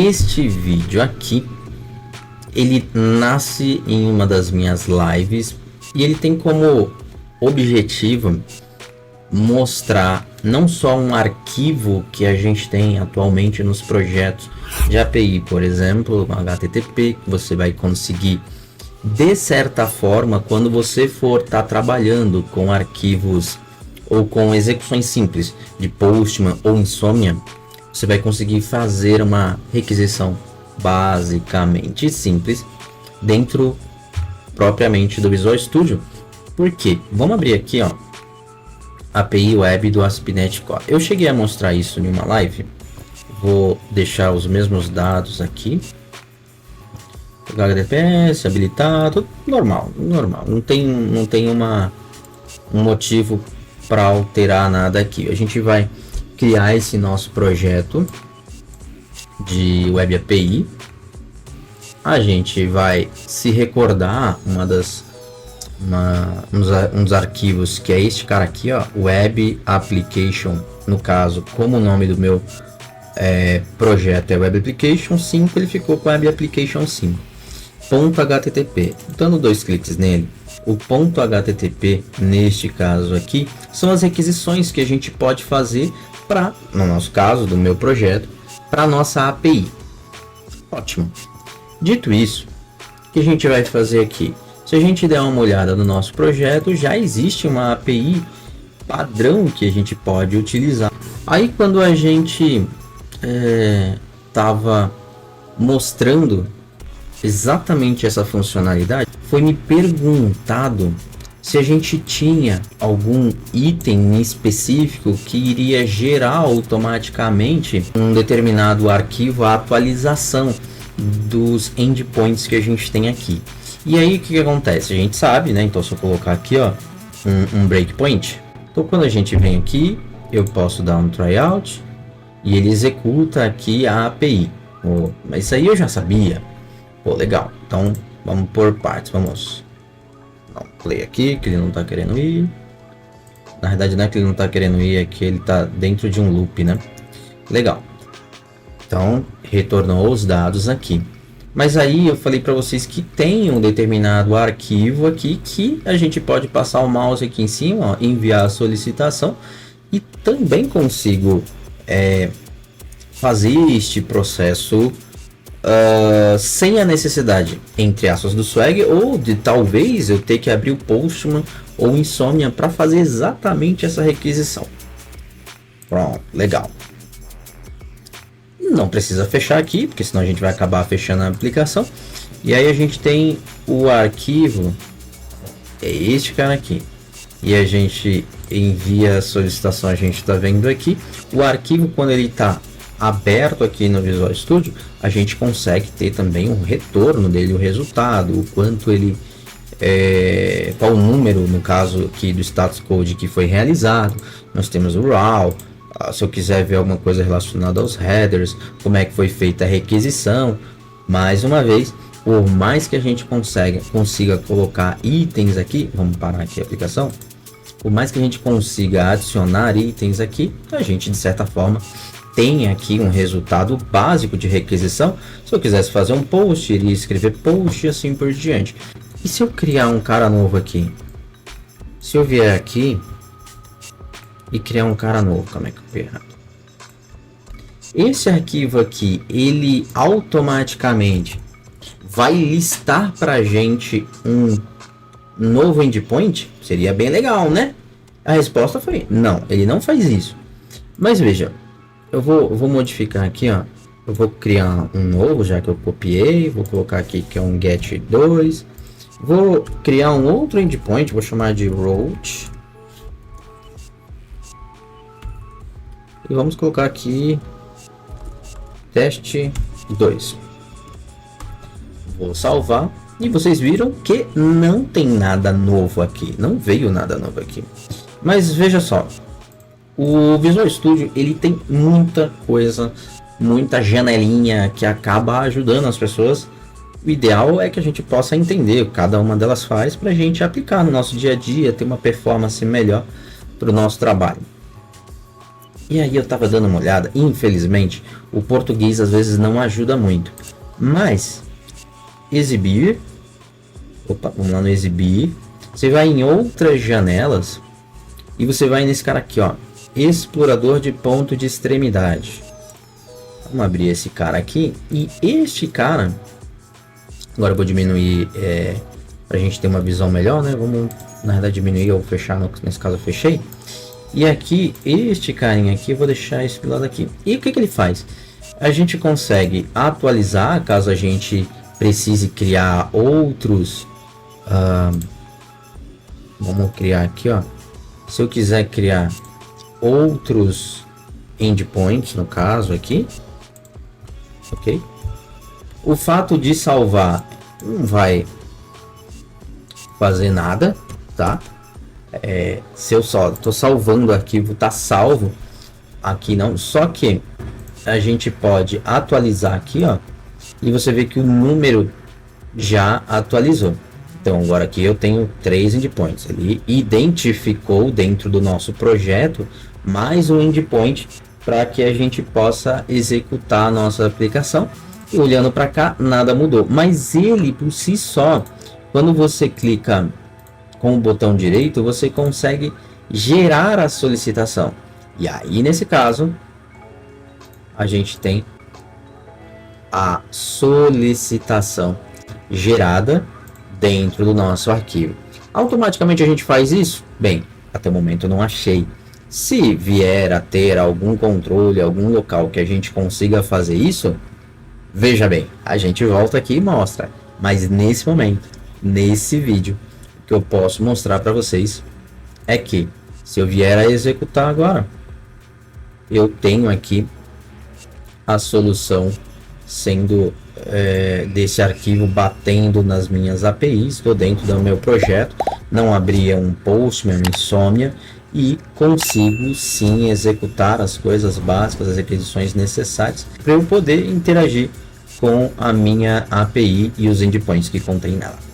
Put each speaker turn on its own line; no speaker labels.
este vídeo aqui, ele nasce em uma das minhas lives e ele tem como objetivo mostrar não só um arquivo que a gente tem atualmente nos projetos de API, por exemplo, HTTP, que você vai conseguir de certa forma quando você for estar trabalhando com arquivos ou com execuções simples de Postman ou Insomnia, você vai conseguir fazer uma requisição basicamente simples dentro propriamente do Visual Studio. Por quê? Vamos abrir aqui, ó, API Web do ASP.NET Core. Eu cheguei a mostrar isso em uma live. Vou deixar os mesmos dados aqui. HTTPS habilitado, normal. Não tem um motivo para alterar nada aqui. A gente vai criar esse nosso projeto de Web API. A gente vai se recordar um dos arquivos que é este cara aqui, ó, Web Application. No caso, como o nome do meu projeto é Web Application 5, ele ficou com Web Application 5. .http. Dando 2 cliques nele, o .http neste caso aqui são as requisições que a gente pode fazer para, no nosso caso do meu projeto, para a nossa API. Ótimo. Dito isso, o que a gente vai fazer aqui? Se a gente der uma olhada no nosso projeto, já existe uma API padrão que a gente pode utilizar. Aí quando a gente estava mostrando exatamente essa funcionalidade, foi me perguntado se a gente tinha algum item específico que iria gerar automaticamente um determinado arquivo, a atualização dos endpoints que a gente tem aqui. E aí o que acontece? A gente sabe, né? Então se eu colocar aqui, ó, um breakpoint, então quando a gente vem aqui, eu posso dar um tryout e ele executa aqui a API. Mas isso aí eu já sabia. Pô, legal. Então vamos por partes. Vamos dar um play aqui, que ele não está querendo ir. Na verdade não é que ele não está querendo ir, é que ele está dentro de um loop, né? Legal. Então retornou os dados aqui. Mas aí eu falei para vocês que tem um determinado arquivo aqui que a gente pode passar o mouse aqui em cima, ó, enviar a solicitação, e também consigo fazer este processo sem a necessidade, entre aspas, do Swag, ou de talvez eu ter que abrir o Postman ou Insomnia para fazer exatamente essa requisição. Pronto, legal. Não precisa fechar aqui, porque senão a gente vai acabar fechando a aplicação. E aí a gente tem o arquivo, é este cara aqui. E a gente envia a solicitação, a gente está vendo aqui. O arquivo, quando ele está aberto aqui no Visual Studio, a gente consegue ter também um retorno dele, o resultado, o quanto ele, qual o número, no caso aqui do status code que foi realizado. Nós temos o RAW. Se eu quiser ver alguma coisa relacionada aos headers, como é que foi feita a requisição. Mais uma vez, por mais que a gente consiga colocar itens aqui, vamos parar aqui a aplicação, por mais que a gente consiga adicionar itens aqui, a gente de certa forma tem aqui um resultado básico de requisição. Se eu quisesse fazer um post, iria escrever post e assim por diante. E se eu criar um cara novo aqui? Se eu vier aqui e criar um cara novo, como é que eu fui errado? Esse arquivo aqui, ele automaticamente vai listar pra gente um novo endpoint? Seria bem legal, né? A resposta foi não, ele não faz isso. Mas veja, eu vou modificar aqui, ó. Eu vou criar um novo, já que eu copiei. Vou colocar aqui que é um get 2. Vou criar um outro endpoint, vou chamar de route. E vamos colocar aqui teste 2. Vou salvar. E vocês viram que não tem nada novo aqui. Não veio nada novo aqui. Mas veja só. O Visual Studio, ele tem muita coisa, muita janelinha que acaba ajudando as pessoas. O ideal é que a gente possa entender o que cada uma delas faz para a gente aplicar no nosso dia a dia, ter uma performance melhor para o nosso trabalho. E aí eu tava dando uma olhada, infelizmente, o português às vezes não ajuda muito. Mas, exibir, opa, vamos lá no exibir, você vai em outras janelas e você vai nesse cara aqui, ó, explorador de ponto de extremidade. Vamos abrir esse cara aqui e este cara, agora eu vou diminuir pra gente ter uma visão melhor, né? Vamos, na verdade, diminuir ou fechar, nesse caso eu fechei. E aqui, este carinha aqui, eu vou deixar esse lado aqui. E o que ele faz? A gente consegue atualizar, caso a gente precise criar outros... vamos criar aqui, ó. Se eu quiser criar outros endpoints, no caso aqui. Ok? O fato de salvar não vai fazer nada, tá? Se eu só tô salvando o arquivo, tá salvo aqui não, só que a gente pode atualizar aqui, ó, e você vê que o número já atualizou. Então agora aqui eu tenho 3 endpoints. Ele identificou dentro do nosso projeto mais um endpoint para que a gente possa executar a nossa aplicação. E olhando para cá, nada mudou, mas ele por si só, quando você clica com o botão direito, você consegue gerar a solicitação. E aí, nesse caso, a gente tem a solicitação gerada dentro do nosso arquivo. Automaticamente a gente faz isso? Bem, até o momento eu não achei. Se vier a ter algum controle, algum local que a gente consiga fazer isso, veja bem, a gente volta aqui e mostra. Mas nesse momento, nesse vídeo, que eu posso mostrar para vocês é que se eu vier a executar agora, eu tenho aqui a solução sendo desse arquivo batendo nas minhas APIs. Estou dentro do meu projeto, não abria um Postman, Insomnia, e consigo sim executar as coisas básicas, as requisições necessárias para eu poder interagir com a minha API e os endpoints que contém nela.